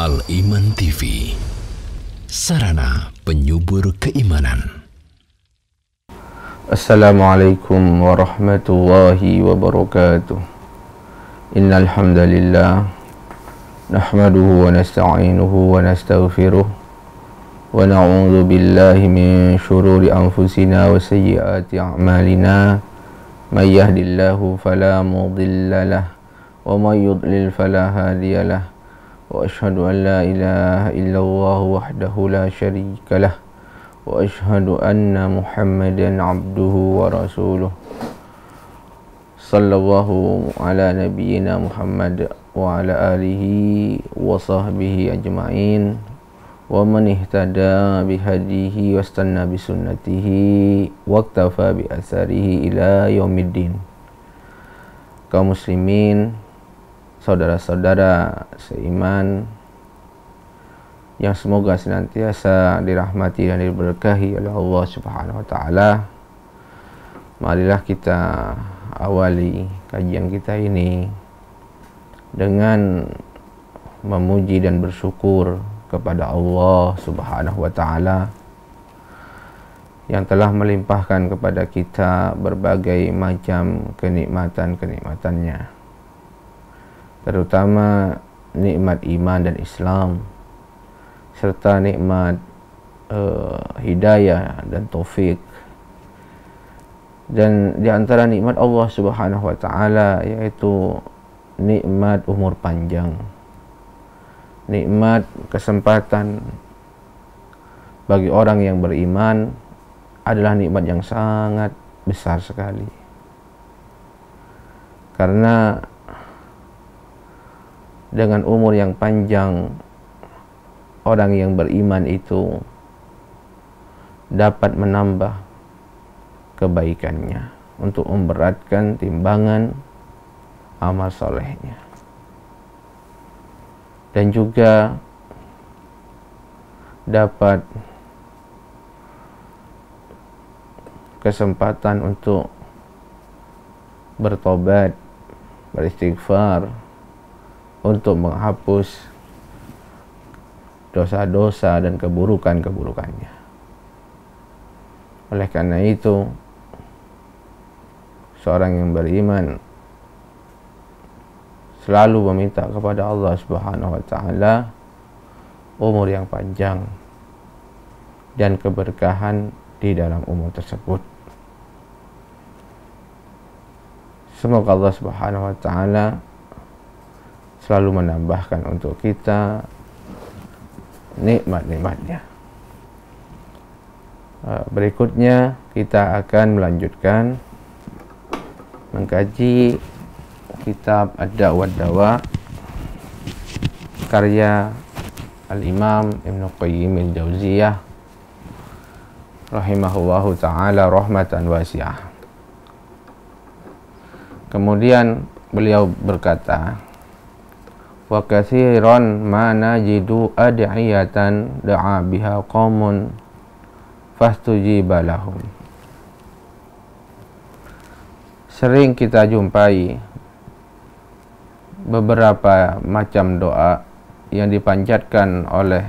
Al-Iman TV, sarana penyubur keimanan. Assalamualaikum warahmatullahi wabarakatuh. Innal hamdalillah nahmaduhu wa nasta'inuhu wa nastaghfiruh wa na'udzu billahi min shururi anfusina wa sayyiati a'malina. May yahdihillahu fala mudilla lahu wa may yudlil fala hadiya lahu. Wa ashhadu an la ilaha illallah wahdahu la syarika lah. Wa ashhadu anna Muhammadan abduhu wa rasuluh. Sallallahu ala nabiyyina Muhammad wa ala alihi wa sahbihi ajma'in. Wa man ihtada bihadihi wastanna bisunnatihi waqtafa bi atharihi ila yaumiddin. Kaum muslimin, saudara-saudara seiman yang semoga senantiasa dirahmati dan diberkahi oleh Allah Subhanahu wa taala. Marilah kita awali kajian kita ini dengan memuji dan bersyukur kepada Allah Subhanahu wa taala yang telah melimpahkan kepada kita berbagai macam kenikmatan-kenikmatannya, terutama nikmat iman dan Islam, serta nikmat hidayah dan taufik. Dan di antara nikmat Allah Subhanahu wa taala yaitu nikmat umur panjang, nikmat kesempatan bagi orang yang beriman adalah nikmat yang sangat besar sekali. Karena dengan umur yang panjang, orang yang beriman itu dapat menambah kebaikannya untuk memberatkan timbangan amal solehnya, dan juga dapat kesempatan untuk bertobat, beristighfar, untuk menghapus dosa-dosa dan keburukan-keburukannya. Oleh karena itu, seorang yang beriman selalu meminta kepada Allah Subhanahu wa taala umur yang panjang dan keberkahan di dalam umur tersebut. Semoga Allah Subhanahu wa taala selalu menambahkan untuk kita nikmat-nikmatnya. Berikutnya kita akan melanjutkan mengkaji kitab Ad-Da' wad-Dawa karya Al-Imam Ibnu Qayyim Al-Jauziyah rahimahullahu ta'ala rahmatan wasi'ah. Kemudian beliau berkata, wa katsiran ma najidu ad'iyatan da'a biha qaumun fastujiba lahum. Sering kita jumpai beberapa macam doa yang dipanjatkan oleh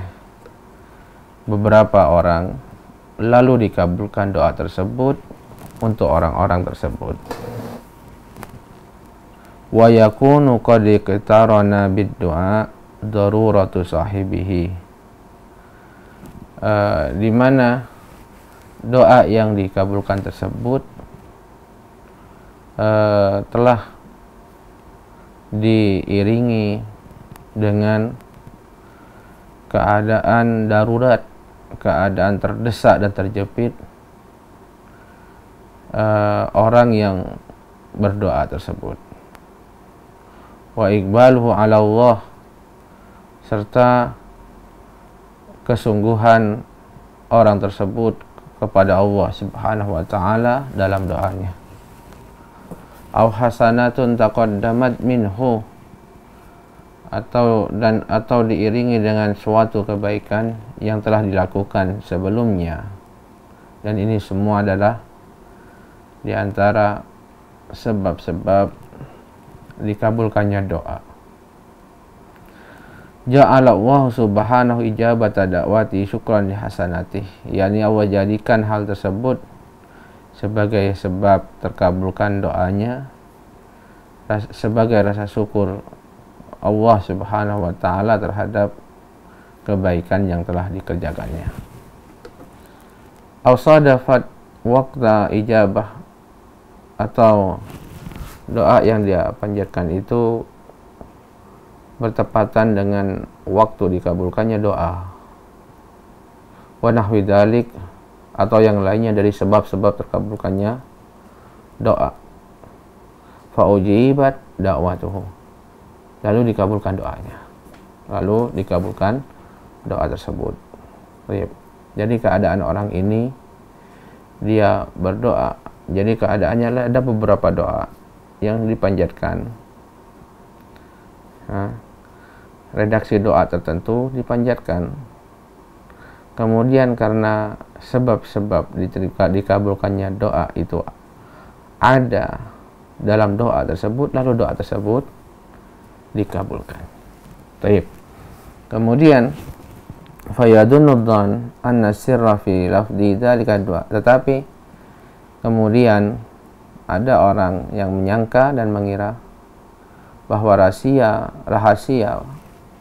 beberapa orang, lalu dikabulkan doa tersebut untuk orang-orang tersebut. Wa yakunu qad iqtarana bid-du'a daruratu sahibihi, di mana doa yang dikabulkan tersebut telah diiringi dengan keadaan darurat, keadaan terdesak dan terjepit orang yang berdoa tersebut. Wa iqbaluhu ala Allah, serta kesungguhan orang tersebut kepada Allah Subhanahu wa taala dalam doanya. Aw hasanatun taqaddamat minhu, atau diiringi dengan suatu kebaikan yang telah dilakukan sebelumnya. Dan ini semua adalah di antara sebab-sebab dikabulkannya doa. ja'ala Allah subhanahu ijabata da'wati syukran li hasanatih, yakni Allah jadikan hal tersebut sebagai sebab terkabulkan doanya, sebagai rasa syukur Allah subhanahu wa ta'ala terhadap kebaikan yang telah dikerjakannya. Awsadafat waqta ijabah, atau doa yang dia panjatkan itu bertepatan dengan waktu dikabulkannya doa. Wa nahwi dzalik, atau yang lainnya dari sebab-sebab terkabulkannya doa. Fa ujibat da'watuhu, lalu dikabulkan doanya, lalu dikabulkan doa tersebut. Jadi keadaan orang ini, dia berdoa, jadi keadaannya ada beberapa doa yang dipanjatkan, redaksi doa tertentu dipanjatkan, kemudian karena sebab-sebab dikabulkannya doa itu ada dalam doa tersebut, lalu doa tersebut dikabulkan. Baik. Kemudian fayadunnu dzan anna sirra fi lafzi dzalika doa, tetapi kemudian ada orang yang menyangka dan mengira bahwa rahasia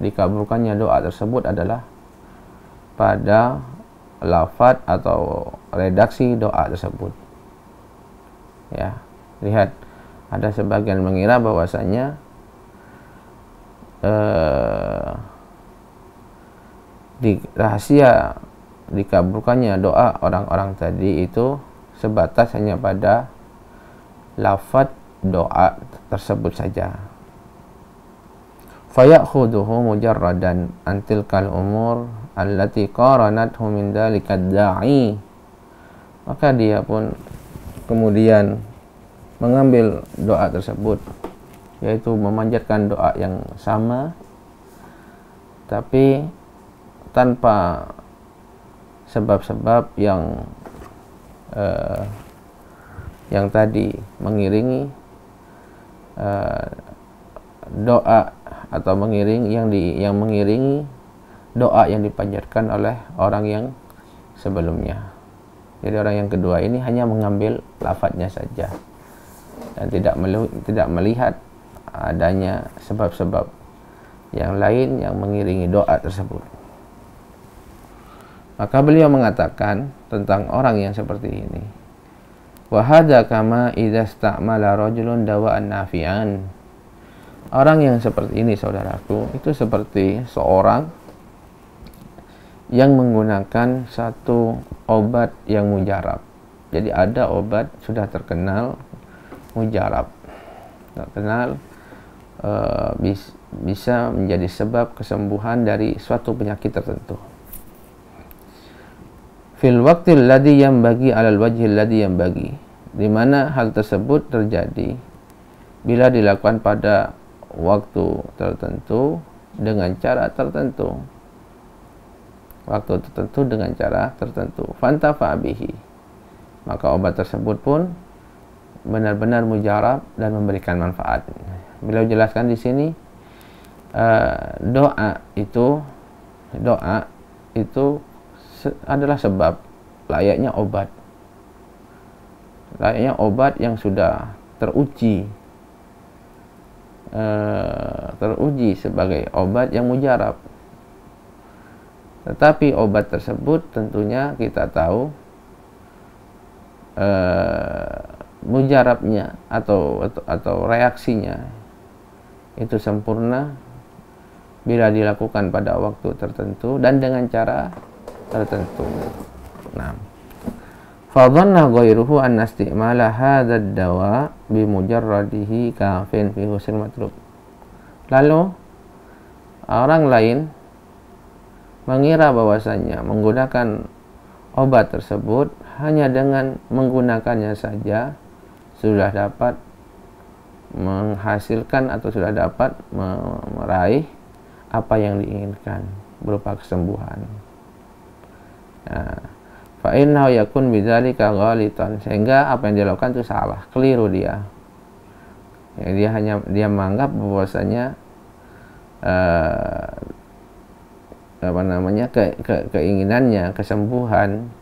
dikabulkannya doa tersebut adalah pada lafaz atau redaksi doa tersebut. Ya, lihat, ada sebagian mengira bahwasanya rahasia dikabulkannya doa orang-orang tadi itu sebatas hanya pada lafaz doa tersebut saja. Fayakhudhuhu mujarradan antilkal umur allati qaranathu min dzalika da'i, maka dia pun kemudian mengambil doa tersebut, yaitu memanjatkan doa yang sama tapi tanpa sebab-sebab yang tadi mengiringi doa, atau yang mengiringi doa yang dipanjatkan oleh orang yang sebelumnya. Jadi orang yang kedua ini hanya mengambil lafadznya saja dan tidak melihat adanya sebab-sebab yang lain yang mengiringi doa tersebut. Maka beliau mengatakan tentang orang yang seperti ini, wa hadza kama idza istamala rajulun dawa'an nafi'an. Orang yang seperti ini, saudaraku, itu seperti seorang yang menggunakan satu obat yang mujarab. Jadi ada obat sudah terkenal mujarab, terkenal bisa menjadi sebab kesembuhan dari suatu penyakit tertentu. Fil waqtil ladzi yanbaghi 'alal wajhil ladzi yanbaghi, di mana hal tersebut terjadi bila dilakukan pada waktu tertentu dengan cara tertentu. Waktu tertentu dengan cara tertentu. Fantafa bihi, maka obat tersebut pun benar-benar mujarab dan memberikan manfaat. Beliau jelaskan di sini doa itu adalah sebab, layaknya obat yang sudah teruji sebagai obat yang mujarab. Tetapi obat tersebut tentunya kita tahu mujarabnya atau reaksinya itu sempurna bila dilakukan pada waktu tertentu dan dengan cara tertentu. Nah, fadhanna ghairuhu an istimala hadha ad-dawa bi mujarradihi kafin fi husnil matlub. Lalu orang lain mengira bahwasanya menggunakan obat tersebut hanya dengan menggunakannya saja sudah dapat menghasilkan atau sudah dapat meraih apa yang diinginkan berupa kesembuhan. Fa innahu yakun bidzalika ghalitan, sehingga apa yang dilakukan itu salah, keliru dia. Ya, dia menganggap bahwasanya keinginannya, kesembuhan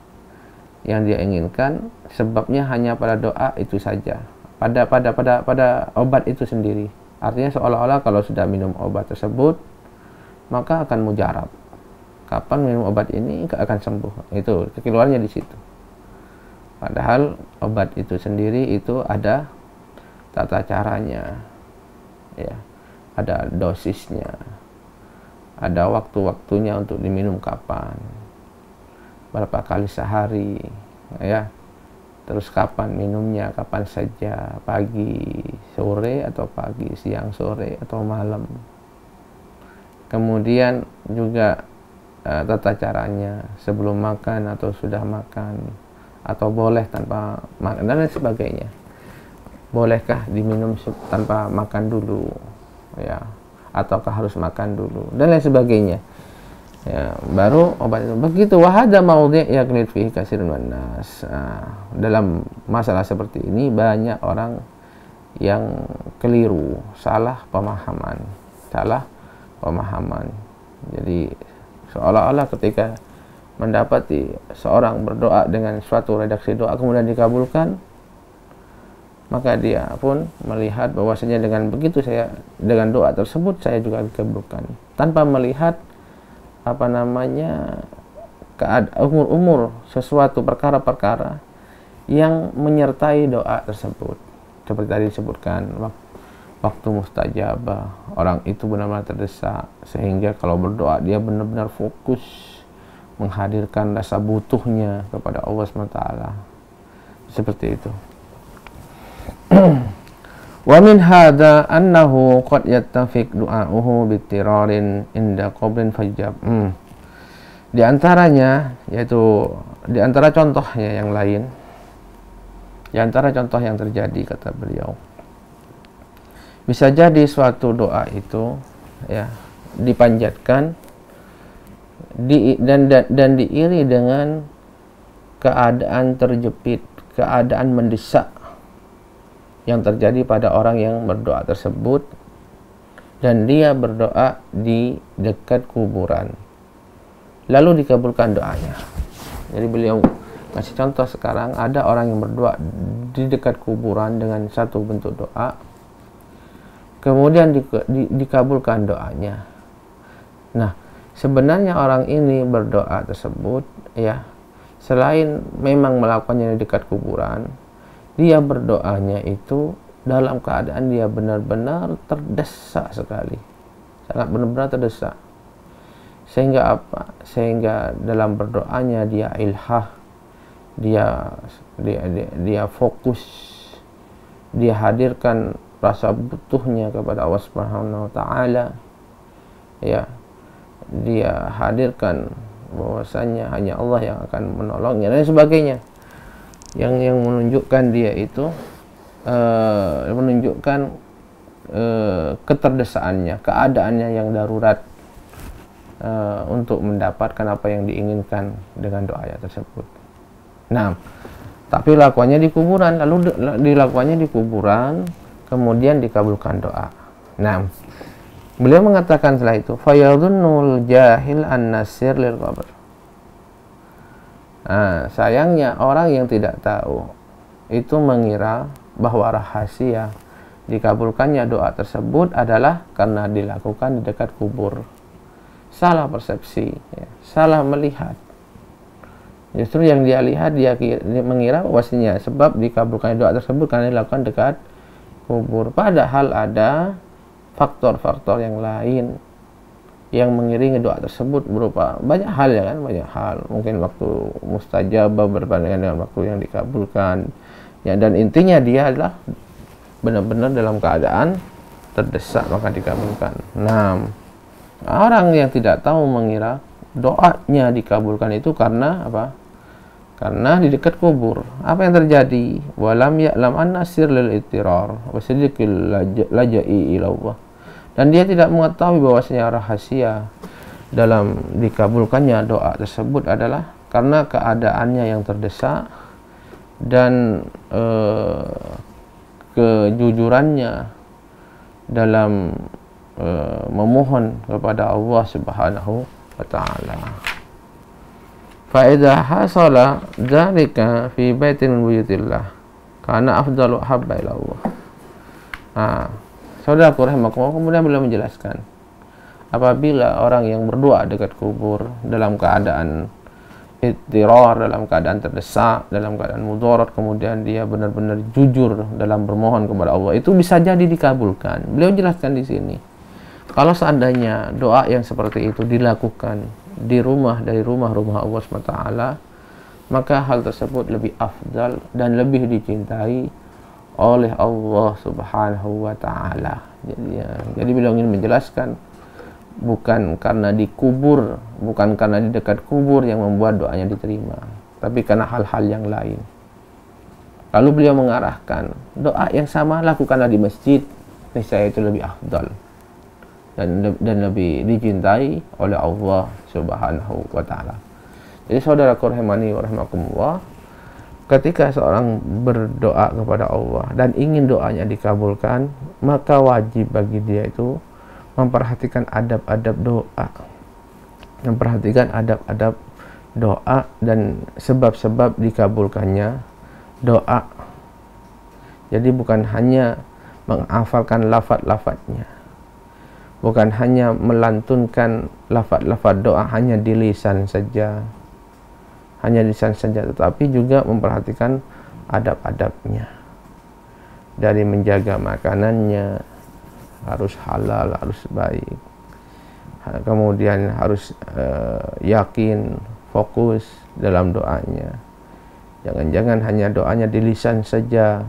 yang dia inginkan, sebabnya hanya pada doa itu saja, pada obat itu sendiri. Artinya seolah-olah kalau sudah minum obat tersebut maka akan mujarab. Kapan minum obat ini akan sembuh. Itu keluarnya di situ. Padahal obat itu sendiri itu ada tata caranya, ya, ada dosisnya, ada waktu-waktunya untuk diminum kapan, berapa kali sehari, ya. Terus kapan minumnya, kapan saja, pagi, sore atau pagi, siang, sore atau malam. Kemudian juga tata caranya, sebelum makan atau sudah makan, atau boleh tanpa makan, dan lain sebagainya. Bolehkah diminum tanpa makan dulu, ya, ataukah harus makan dulu, dan lain sebagainya. Ya, baru obat itu. Begitu wahada maudhi' yaqlid fihi katsirun nas. Dalam masalah seperti ini banyak orang yang keliru, salah pemahaman. Jadi seolah-olah ketika mendapati seorang berdoa dengan suatu redaksi doa kemudian dikabulkan, maka dia pun melihat bahwasanya dengan begitu dengan doa tersebut saya juga dikabulkan, tanpa melihat umur sesuatu perkara-perkara yang menyertai doa tersebut. Seperti tadi disebutkan, waktu mustajabah, orang itu benar-benar terdesak, sehingga kalau berdoa dia benar-benar fokus menghadirkan rasa butuhnya kepada Allah SWT. Seperti itu. Wa min hadza annahu qad yattafiq du'a'uhu bittirarin inda qabrin fajab. Di antaranya, yaitu di antara contohnya yang lain, di antara contoh yang terjadi, kata beliau, bisa jadi suatu doa itu, ya, dipanjatkan dan diiri dengan keadaan terjepit, keadaan mendesak yang terjadi pada orang yang berdoa tersebut, dan dia berdoa di dekat kuburan, lalu dikabulkan doanya. Jadi beliau kasih contoh sekarang, ada orang yang berdoa di dekat kuburan dengan satu bentuk doa, kemudian dikabulkan doanya. Nah, sebenarnya orang ini berdoa tersebut, ya, selain memang melakukannya di dekat kuburan, dia berdoanya itu dalam keadaan dia benar-benar terdesak sekali, sangat benar-benar terdesak. Sehingga apa? Sehingga dalam berdoanya dia ilhah, dia fokus, dia hadirkan rasa butuhnya kepada Allah Subhanahu wa taala. Ya, dia hadirkan bahwasanya hanya Allah yang akan menolongnya dan sebagainya. Yang menunjukkan dia itu menunjukkan keterdesaannya, keadaannya yang darurat untuk mendapatkan apa yang diinginkan dengan doa tersebut. Nah, tapi lakukannya di kuburan, lalu dilakukannya di kuburan, kemudian dikabulkan doa. Nah, beliau mengatakan setelah itu, fayadhunnul jahil an-nasir lil qabr. Nah, sayangnya orang yang tidak tahu itu mengira bahwa rahasia dikabulkannya doa tersebut adalah karena dilakukan di dekat kubur. Salah persepsi, ya, salah melihat. Justru yang dia lihat, dia mengira bahwasanya sebab dikabulkan doa tersebut karena dilakukan dekat kubur. Padahal ada faktor-faktor yang lain yang mengiringi doa tersebut, berupa banyak hal, ya kan, banyak hal. Mungkin waktu mustajabah berbandingan dengan waktu yang dikabulkan, ya, dan intinya dia adalah benar-benar dalam keadaan terdesak maka dikabulkan. Nah, orang yang tidak tahu mengira doanya dikabulkan itu karena apa? Karena di dekat kubur. Apa yang terjadi? Walam ya'lam anna sir lil ittirar wa sidqil laja'i ila Allah. Dan dia tidak mengetahui bahwasanya rahasia dalam dikabulkannya doa tersebut adalah karena keadaannya yang terdesak dan kejujurannya dalam memohon kepada Allah Subhanahu wa ta'ala. Fa idza hasala dzalika fi baitin min buyutillah kana afdalu habba ila Allah. Saudaraku rahimakumullah, kemudian beliau menjelaskan, apabila orang yang berdoa dekat kubur dalam keadaan ittirar, dalam keadaan terdesak, dalam keadaan mudarat, kemudian dia benar-benar jujur dalam bermohon kepada Allah, itu bisa jadi dikabulkan. Beliau jelaskan di sini, kalau seandainya doa yang seperti itu dilakukan di rumah dari rumah-rumah Allah SWT, maka hal tersebut lebih afdal dan lebih dicintai oleh Allah Subhanahu wa Ta'ala. Jadi beliau ingin menjelaskan, bukan karena di kubur, bukan karena di dekat kubur yang membuat doanya diterima, tapi karena hal-hal yang lain. Lalu beliau mengarahkan, doa yang sama lakukanlah di masjid, niscaya itu lebih afdal dan lebih dicintai oleh Allah Subhanahu wa Ta'ala. Jadi saudaraku rahimani wa rahimakumullah, ketika seorang berdoa kepada Allah dan ingin doanya dikabulkan, maka wajib bagi dia itu memperhatikan adab-adab doa, memperhatikan adab-adab doa dan sebab-sebab dikabulkannya doa. Jadi bukan hanya menghafalkan lafaz-lafaznya, bukan hanya melantunkan lafaz-lafaz doa hanya di lisan saja, tetapi juga memperhatikan adab-adabnya, dari menjaga makanannya harus halal, harus baik, kemudian harus yakin, fokus dalam doanya. Jangan-jangan hanya doanya di lisan saja,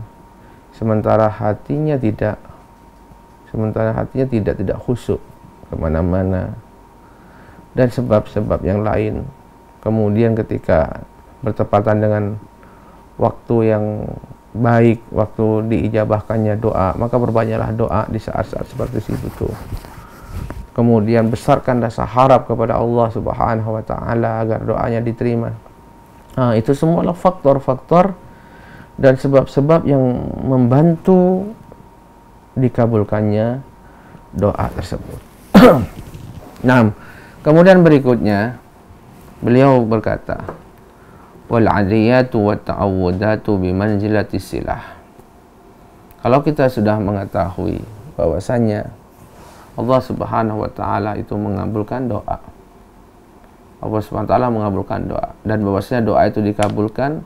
sementara hatinya tidak khusyuk kemana-mana, dan sebab-sebab yang lain. Kemudian ketika bertepatan dengan waktu yang baik, waktu diijabahkannya doa, maka berbanyaklah doa di saat-saat seperti itu. Kemudian besarkan rasa harap kepada Allah Subhanahu wa Ta'ala agar doanya diterima. Itu semualah faktor-faktor dan sebab-sebab yang membantu dikabulkannya doa tersebut. Nah, kemudian berikutnya beliau berkata, wal adiyatu wat ta'awudatu bimanzilati silah. Kalau kita sudah mengetahui bahwasanya Allah Subhanahu wa Ta'ala itu mengabulkan doa, Allah Subhanahu wa Ta'ala mengabulkan doa, dan bahwasanya doa itu dikabulkan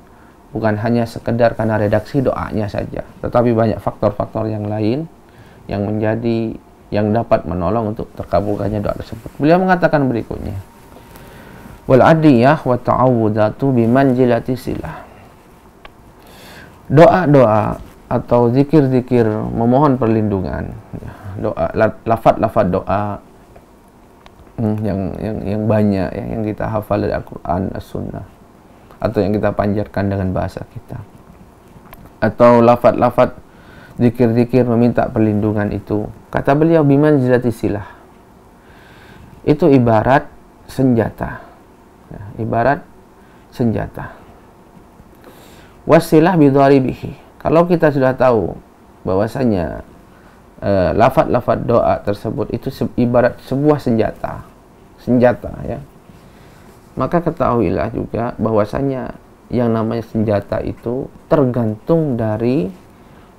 bukan hanya sekedar karena redaksi doanya saja, tetapi banyak faktor-faktor yang lain yang dapat menolong untuk terkabulkannya doa tersebut. Beliau mengatakan berikutnya, wal adiyah wa ta'awudatu bimanzilati silah. Doa-doa atau zikir-zikir memohon perlindungan, doa, lafaz-lafaz doa yang banyak ya, yang kita hafal dari Al-Quran, As-Sunnah, atau yang kita panjatkan dengan bahasa kita, atau lafaz-lafaz zikir-zikir meminta perlindungan itu, kata beliau, bimanzilati silah, itu ibarat senjata. Ibarat senjata. Wasilah bidharibihi. Kalau kita sudah tahu bahwasanya lafaz-lafaz doa tersebut itu ibarat sebuah senjata ya, maka ketahuilah juga bahwasanya yang namanya senjata itu tergantung dari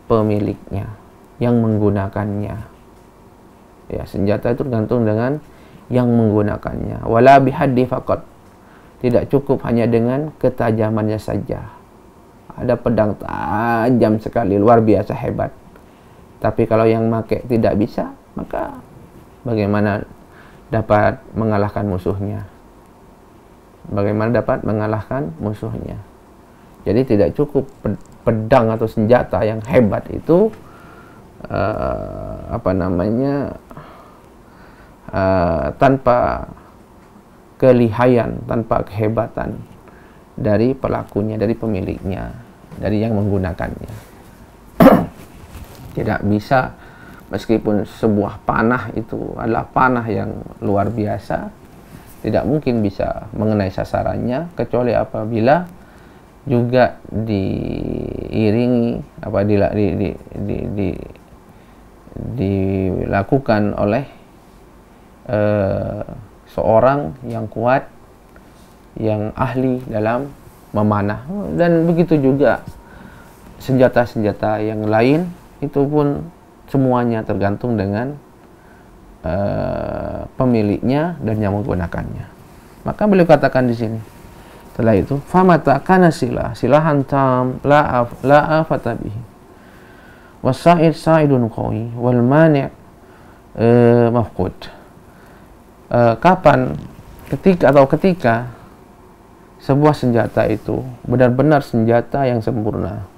pemiliknya yang menggunakannya. Ya, senjata itu tergantung dengan yang menggunakannya. Wala bihaddi faqat. Tidak cukup hanya dengan ketajamannya saja. Ada pedang tajam sekali, luar biasa hebat, tapi kalau yang pakai tidak bisa, maka bagaimana dapat mengalahkan musuhnya? Jadi tidak cukup pedang atau senjata yang hebat itu tanpa kelihayan, tanpa kehebatan dari pelakunya, dari pemiliknya, dari yang menggunakannya. Tidak bisa, meskipun sebuah panah itu adalah panah yang luar biasa, tidak mungkin bisa mengenai sasarannya kecuali apabila juga diiringi dilakukan oleh seorang yang kuat, yang ahli dalam memanah. Dan begitu juga senjata-senjata yang lain, itu pun semuanya tergantung dengan pemiliknya dan yang menggunakannya. Maka beliau katakan di sini, setelah itu, famata kana silahan tam la afata bihi wasa'id sa'idun qawi wal mani' mafqud. Kapan, ketika sebuah senjata itu benar-benar senjata yang sempurna,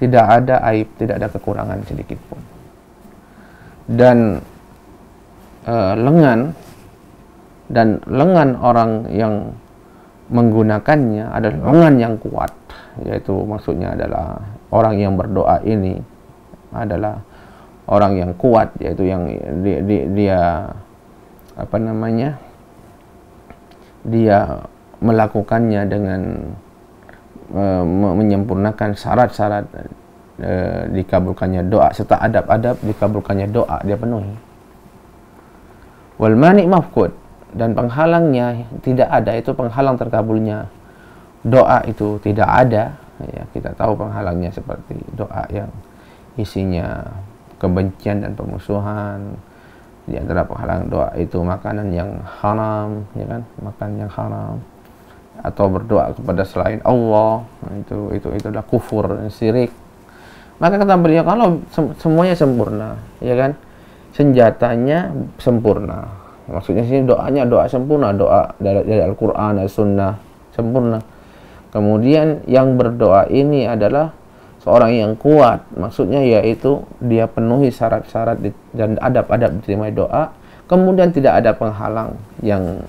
tidak ada aib, tidak ada kekurangan sedikit pun, dan lengan orang yang menggunakannya adalah lengan yang kuat, yaitu maksudnya adalah orang yang berdoa ini adalah orang yang kuat, yaitu yang dia dia melakukannya dengan menyempurnakan syarat-syarat dikabulkannya doa, serta adab-adab dikabulkannya doa dia penuhi. Wal mani' mafqud, dan penghalangnya tidak ada, itu penghalang terkabulnya doa itu tidak ada. Ya, kita tahu penghalangnya seperti doa yang isinya kebencian dan permusuhan. Di antara penghalang doa itu makanan yang haram, ya kan, makan yang haram, atau berdoa kepada selain Allah, itu adalah kufur dan syirik. Maka kata beliau, kalau semuanya sempurna, ya kan, senjatanya sempurna, maksudnya sini doanya doa sempurna, doa dari Al-Quran dan Sunnah sempurna. Kemudian yang berdoa ini adalah seorang yang kuat, maksudnya yaitu dia penuhi syarat-syarat dan adab-adab diterima doa. Kemudian tidak ada penghalang yang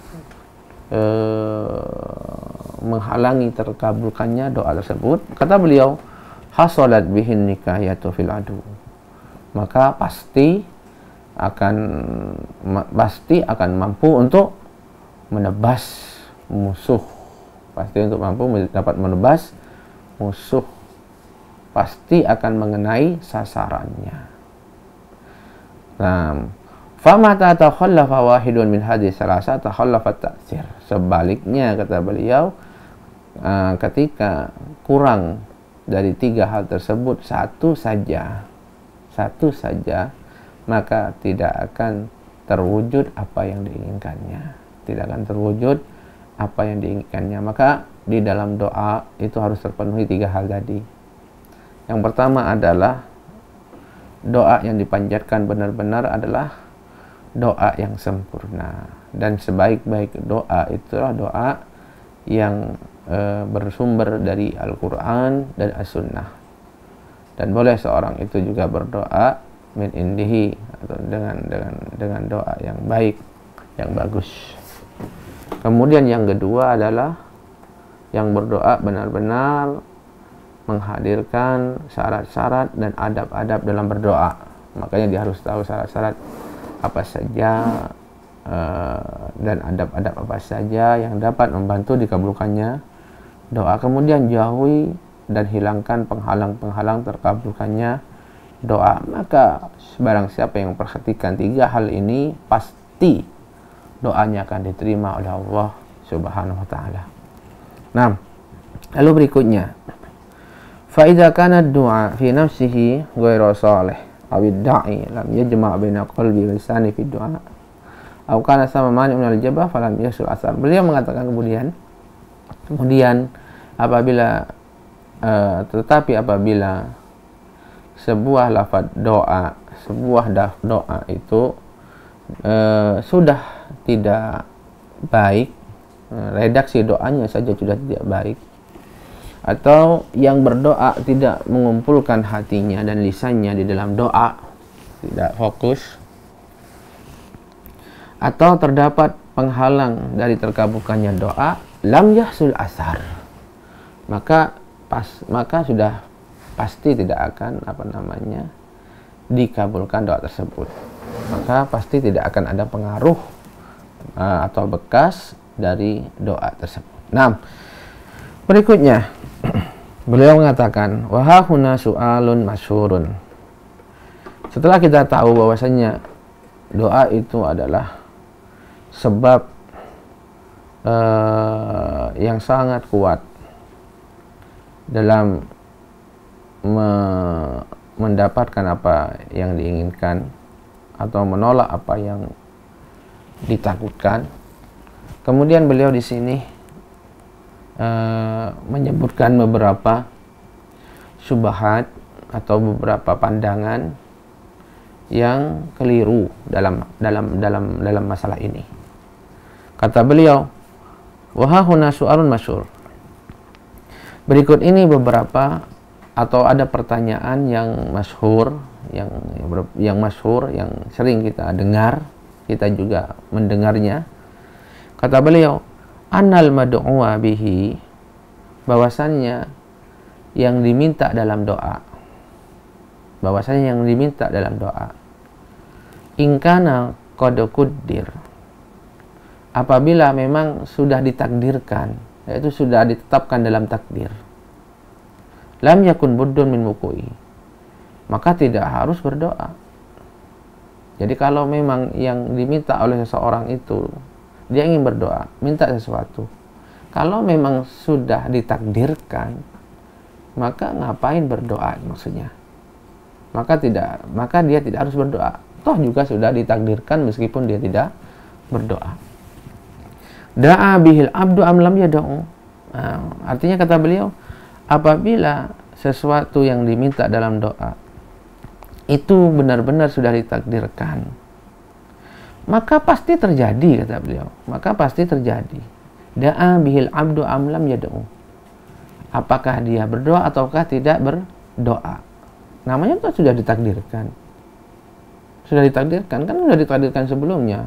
menghalangi terkabulkannya doa tersebut. Kata beliau, hasalat bihin nikayatu fil adu, maka pasti akan mampu untuk menebas musuh, dapat menebas musuh, pasti akan mengenai sasarannya. Nah, famata takhallafa wahidun min hadhihi salasa takhallafa ta'sir. Sebaliknya kata beliau, ketika kurang dari tiga hal tersebut satu saja, maka tidak akan terwujud apa yang diinginkannya. Maka di dalam doa itu harus terpenuhi tiga hal tadi. Yang pertama adalah doa yang dipanjatkan benar-benar adalah doa yang sempurna, dan sebaik-baik doa itulah doa yang bersumber dari Al-Quran dan As-Sunnah. Dan boleh seorang itu juga berdoa min indihi, atau dengan doa yang baik, yang bagus. Kemudian yang kedua adalah yang berdoa benar-benar menghadirkan syarat-syarat dan adab-adab dalam berdoa. Makanya dia harus tahu syarat-syarat apa saja dan adab-adab apa saja yang dapat membantu dikabulkannya doa. Kemudian jauhi dan hilangkan penghalang-penghalang terkabulkannya doa. Maka barang siapa yang memperhatikan tiga hal ini, pasti doanya akan diterima oleh Allah Subhanahu wa taala. Nah, lalu berikutnya, fa idza kana ad-du'a fi nafsihi ghairu salih aw ad-da'i lam yajma' baina qalbi wa lisani fi du'a aw kana sama mani' min al-jabah falam yasul asar. Beliau mengatakan kemudian apabila sebuah lafaz doa, doa itu sudah tidak baik, redaksi doanya saja sudah tidak baik, atau yang berdoa tidak mengumpulkan hatinya dan lisannya di dalam doa, tidak fokus, atau terdapat penghalang dari terkabulkannya doa, lam yahsul asar, maka sudah pasti tidak akan dikabulkan doa tersebut. Maka pasti tidak akan ada pengaruh atau bekas dari doa tersebut. Nah, berikutnya beliau mengatakan, wa hahuna su'alun masyhurun. Setelah kita tahu bahwasanya doa itu adalah sebab yang sangat kuat dalam mendapatkan apa yang diinginkan atau menolak apa yang ditakutkan. Kemudian beliau di sini menyebutkan beberapa syubhat atau beberapa pandangan yang keliru dalam masalah ini. Kata beliau, wa hahuna su'alun masyhur. Berikut ini beberapa atau ada pertanyaan yang masyhur, yang sering kita dengar, kita juga mendengarnya. Kata beliau, annal mad'uwa bihi, bahwasannya yang diminta dalam doa, in kana qad quddir, apabila memang sudah ditakdirkan, yaitu sudah ditetapkan dalam takdir, lam yakun buddun min wuqu'i, maka tidak harus berdoa. Jadi kalau memang yang diminta oleh seseorang itu, dia ingin berdoa, minta sesuatu, kalau memang sudah ditakdirkan, maka ngapain berdoa maksudnya? Maka dia tidak harus berdoa. Toh juga sudah ditakdirkan meskipun dia tidak berdoa. Da'a bihil abdu am lam yad'u. Artinya kata beliau, apabila sesuatu yang diminta dalam doa itu benar-benar sudah ditakdirkan, maka pasti terjadi, kata beliau. Maka pasti terjadi. Da'a bihil abdu am lam yad'u. Apakah dia berdoa ataukah tidak berdoa? Namanya itu sudah ditakdirkan. Sudah ditakdirkan, kan sudah ditakdirkan sebelumnya.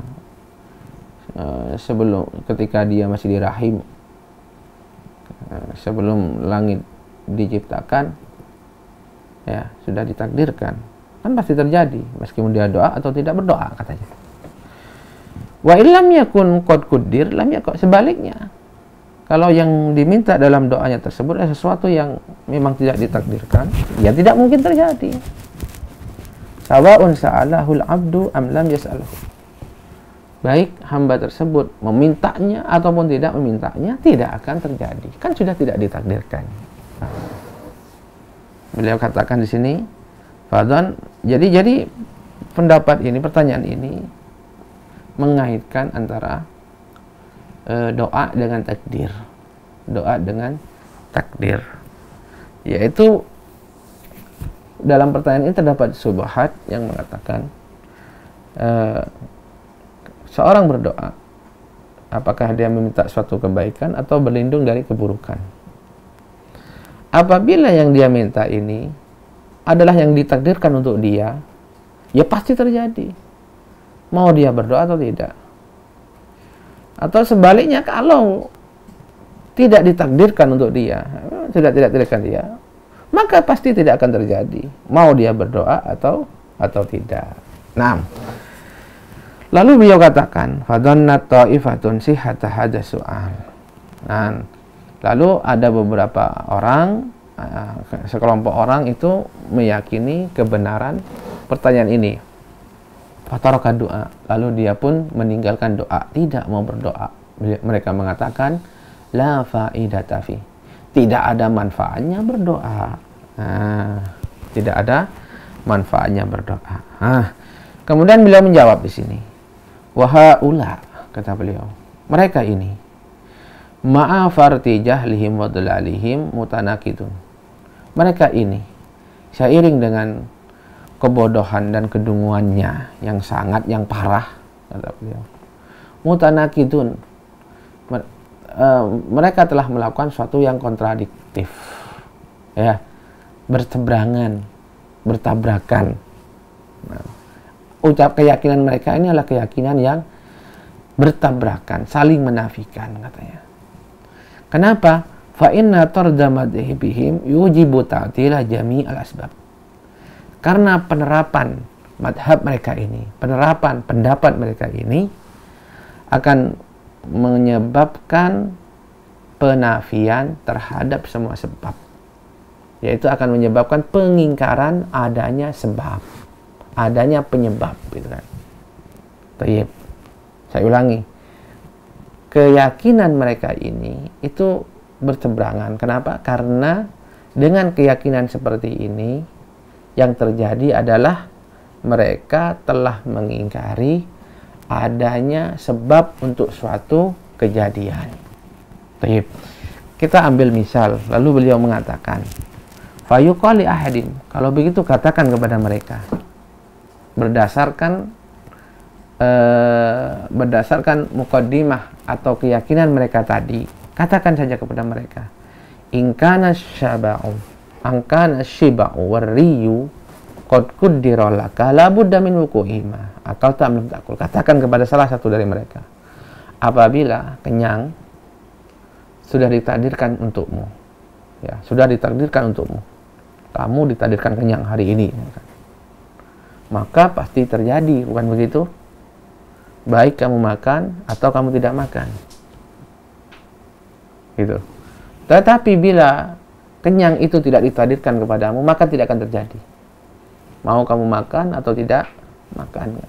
Sebelum ketika dia masih di rahim, sebelum langit diciptakan, ya sudah ditakdirkan. Kan pasti terjadi meskipun dia doa atau tidak berdoa, katanya. Wa illam yakun qad quddir lam yakun, sebaliknya, kalau yang diminta dalam doanya tersebut adalah sesuatu yang memang tidak ditakdirkan, ya tidak mungkin terjadi. Sawa'un sa'alahul abdu am lam yas'alhu, baik hamba tersebut memintanya ataupun tidak memintanya, tidak akan terjadi, kan sudah tidak ditakdirkan. Beliau katakan di sini, fadhan, jadi pendapat ini, pertanyaan ini mengaitkan antara doa dengan takdir. Doa dengan takdir, yaitu dalam pertanyaan ini terdapat syubhat yang mengatakan seorang berdoa, apakah dia meminta suatu kebaikan atau berlindung dari keburukan. Apabila yang dia minta ini adalah yang ditakdirkan untuk dia, ya pasti terjadi, mau dia berdoa atau tidak. Atau sebaliknya, kalau tidak ditakdirkan untuk dia, sudah tidak ditakdirkan dia, maka pasti tidak akan terjadi, mau dia berdoa atau tidak. Nah, lalu beliau katakan, fadhannat ta'ifatun sihhata hadza su'al. Nah, lalu ada beberapa orang, sekelompok orang itu meyakini kebenaran pertanyaan ini. Fataraka doa, lalu dia pun meninggalkan doa, tidak mau berdoa. Mereka mengatakan, la faidata fi, tidak ada manfaatnya berdoa. Tidak ada manfaatnya berdoa. Kemudian beliau menjawab di sini, wahaula, kata beliau, mereka ini ma'afarti jahlihim wa dhalalihim mutanakidun. Mereka ini seiring dengan kebodohan dan kedunguannya yang parah, kata beliau, mutanakidun, mereka telah melakukan sesuatu yang kontradiktif, ya, berseberangan, bertabrakan. Ucap keyakinan mereka ini adalah keyakinan yang bertabrakan, saling menafikan, katanya. Kenapa? Fa inna tarda madhhabihim yujibu ta'tila jami'al asbab. Karena penerapan madhab mereka ini, penerapan pendapat mereka ini akan menyebabkan penafian terhadap semua sebab, yaitu akan menyebabkan pengingkaran adanya sebab, adanya penyebab, gitu kan. Tayyib. Saya ulangi, keyakinan mereka ini itu berseberangan. Kenapa? Karena dengan keyakinan seperti ini, yang terjadi adalah mereka telah mengingkari adanya sebab untuk suatu kejadian. Baik. Kita ambil misal, lalu beliau mengatakan, fayuqali ahadin, kalau begitu katakan kepada mereka, berdasarkan muqaddimah atau keyakinan mereka tadi, katakan saja kepada mereka, in kana syaba'u angkana syiba'u warriyu qad qaddara laka la budda min wuqu'ihima akal ta'lam takul. Katakan kepada salah satu dari mereka, apabila kenyang sudah ditakdirkan untukmu, ya, sudah ditakdirkan untukmu, kamu ditakdirkan kenyang hari ini, maka pasti terjadi, bukan begitu? Baik kamu makan atau kamu tidak makan, gitu. Tetapi bila kenyang itu tidak ditakdirkan kepadamu, maka tidak akan terjadi. Mau kamu makan atau tidak makan.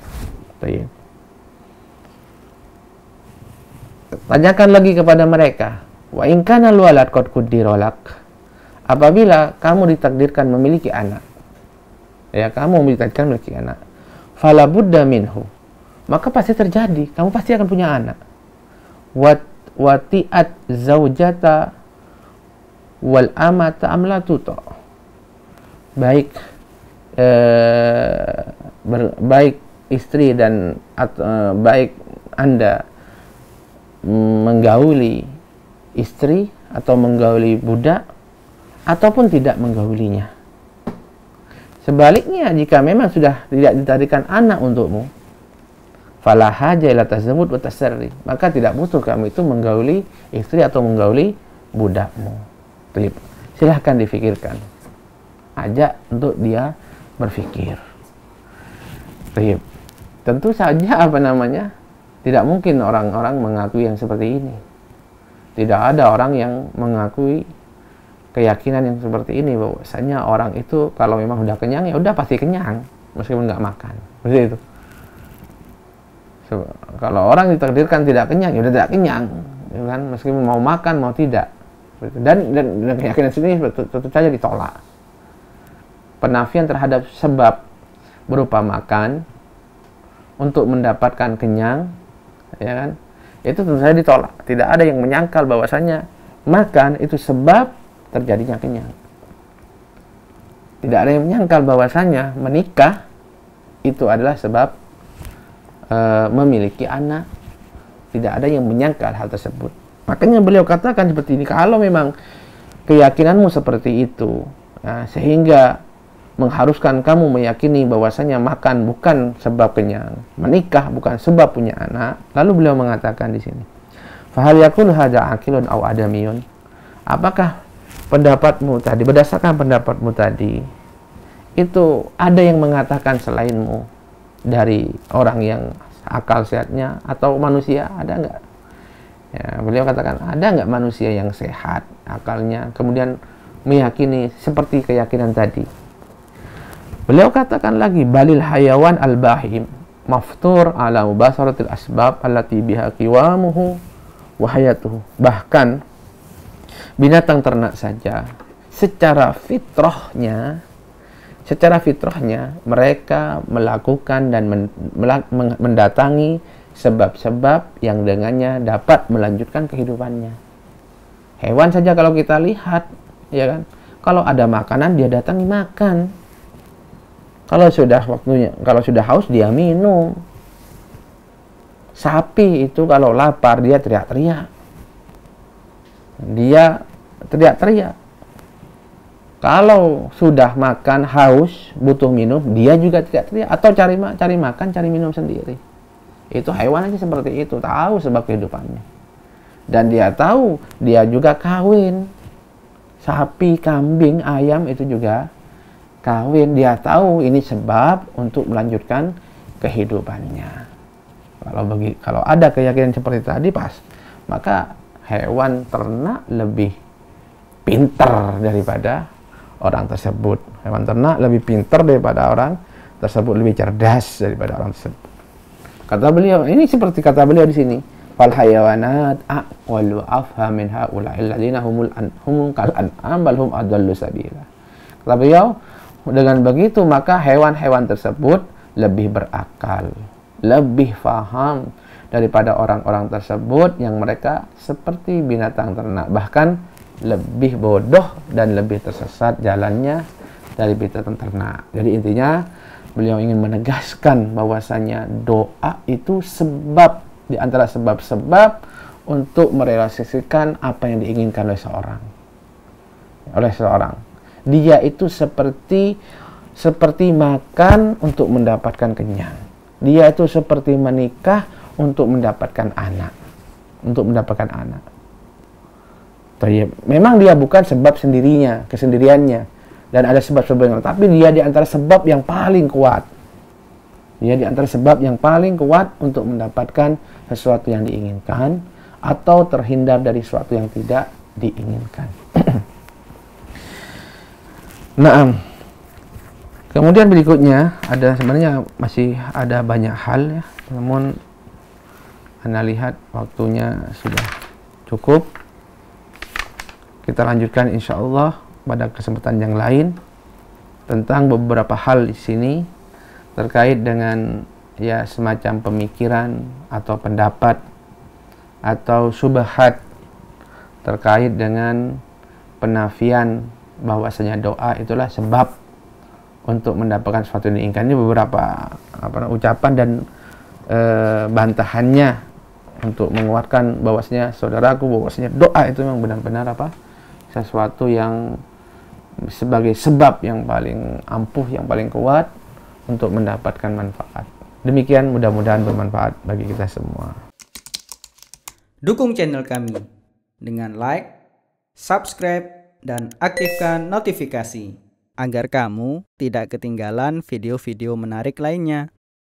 Tanyakan lagi kepada mereka, wa in kana alwalad qad qaddara lak, apabila kamu ditakdirkan memiliki anak, ya, kamu ditakdirkan memiliki anak, fala budda minhu, maka pasti terjadi, kamu pasti akan punya anak. Wati'at zaujata wal amata amla tuta, baik baik istri dan baik Anda menggauli istri atau menggauli budak ataupun tidak menggaulinya. Sebaliknya, jika memang sudah tidak ditakdirkan anak untukmu, fala haja ila tazawwud wa tasarri, maka tidak butuh kamu itu menggauli istri atau menggauli budakmu. Silahkan difikirkan, ajak untuk dia berpikir. Tentu saja tidak mungkin orang-orang mengakui yang seperti ini. Tidak ada orang yang mengakui keyakinan yang seperti ini, bahwasanya orang itu kalau memang sudah kenyang, ya udah pasti kenyang meskipun nggak makan. Seperti itu. Kalau orang ditakdirkan tidak kenyang, ya udah tidak kenyang, ya kan, meskipun mau makan mau tidak. Dan keyakinan sini tentu saja ditolak. Penafian terhadap sebab berupa makan untuk mendapatkan kenyang, ya kan, itu tentu saja ditolak. Tidak ada yang menyangkal bahwasanya makan itu sebab terjadinya kenyang. Tidak ada yang menyangkal bahwasanya menikah itu adalah sebab memiliki anak. Tidak ada yang menyangkal hal tersebut. Makanya beliau katakan seperti ini, kalau memang keyakinanmu seperti itu, sehingga mengharuskan kamu meyakini bahwasanya makan bukan sebab kenyang, menikah bukan sebab punya anak, lalu beliau mengatakan di sini, fahal yakun hadza aqilun aw adamiyun, apakah pendapatmu tadi, berdasarkan pendapatmu tadi, itu ada yang mengatakan selainmu dari orang yang akal sehatnya atau manusia, ada enggak? Ya, beliau katakan, ada enggak manusia yang sehat akalnya kemudian meyakini seperti keyakinan tadi? Beliau katakan lagi, balil hayawan al-bahim maftur ala mubasaratil asbab allati biha qiwamuhu wa hayatuhu. Bahkan binatang ternak saja secara fitrahnya mereka melakukan dan mendatangi sebab-sebab yang dengannya dapat melanjutkan kehidupannya. Hewan saja kalau kita lihat, ya kan, kalau ada makanan dia datangi makan. Kalau sudah haus dia minum. Sapi itu kalau lapar dia teriak-teriak. Kalau sudah makan haus butuh minum, dia juga teriak-teriak atau cari makan, cari minum sendiri. Itu hewan aja seperti itu, tahu sebab kehidupannya. Dan dia tahu, dia juga kawin. Sapi, kambing, ayam itu juga kawin, dia tahu ini sebab untuk melanjutkan kehidupannya. Kalau ada keyakinan seperti tadi maka hewan ternak lebih pintar daripada orang tersebut. Hewan ternak lebih pintar daripada orang tersebut, lebih cerdas daripada orang tersebut. Kata beliau, ini seperti kata beliau di sini, fal hayawanat aqwalu afha min haula'il ladzina humul kal an'am bal hum adallu sabila. Kata beliau, dengan begitu maka hewan-hewan tersebut lebih berakal, lebih faham daripada orang-orang tersebut yang mereka seperti binatang ternak, bahkan lebih bodoh dan lebih tersesat jalannya dari binatang ternak. Jadi intinya beliau ingin menegaskan bahwasanya doa itu sebab di antara sebab-sebab untuk merealisasikan apa yang diinginkan oleh seorang. Dia itu seperti makan untuk mendapatkan kenyang. Dia itu seperti menikah untuk mendapatkan anak. Memang dia bukan sebab kesendiriannya, dan ada sebab-sebab yang lain, tapi dia di antara sebab yang paling kuat. Dia di antara sebab yang paling kuat untuk mendapatkan sesuatu yang diinginkan atau terhindar dari sesuatu yang tidak diinginkan. Nah, kemudian berikutnya sebenarnya masih ada banyak hal ya, namun Anda lihat waktunya sudah cukup. Kita lanjutkan insya Allah pada kesempatan yang lain tentang beberapa hal di sini terkait dengan ya semacam pemikiran atau pendapat atau syubhat terkait dengan penafian bahwasanya doa itulah sebab untuk mendapatkan sesuatu yang diinginkan. Ini beberapa ucapan dan bantahannya untuk menguatkan bahwasanya saudaraku, bahwasanya doa itu memang benar-benar sesuatu yang sebagai sebab yang paling ampuh, yang paling kuat untuk mendapatkan manfaat. Demikian, mudah-mudahan bermanfaat bagi kita semua. Dukung channel kami dengan like, subscribe, dan aktifkan notifikasi agar kamu tidak ketinggalan video-video menarik lainnya.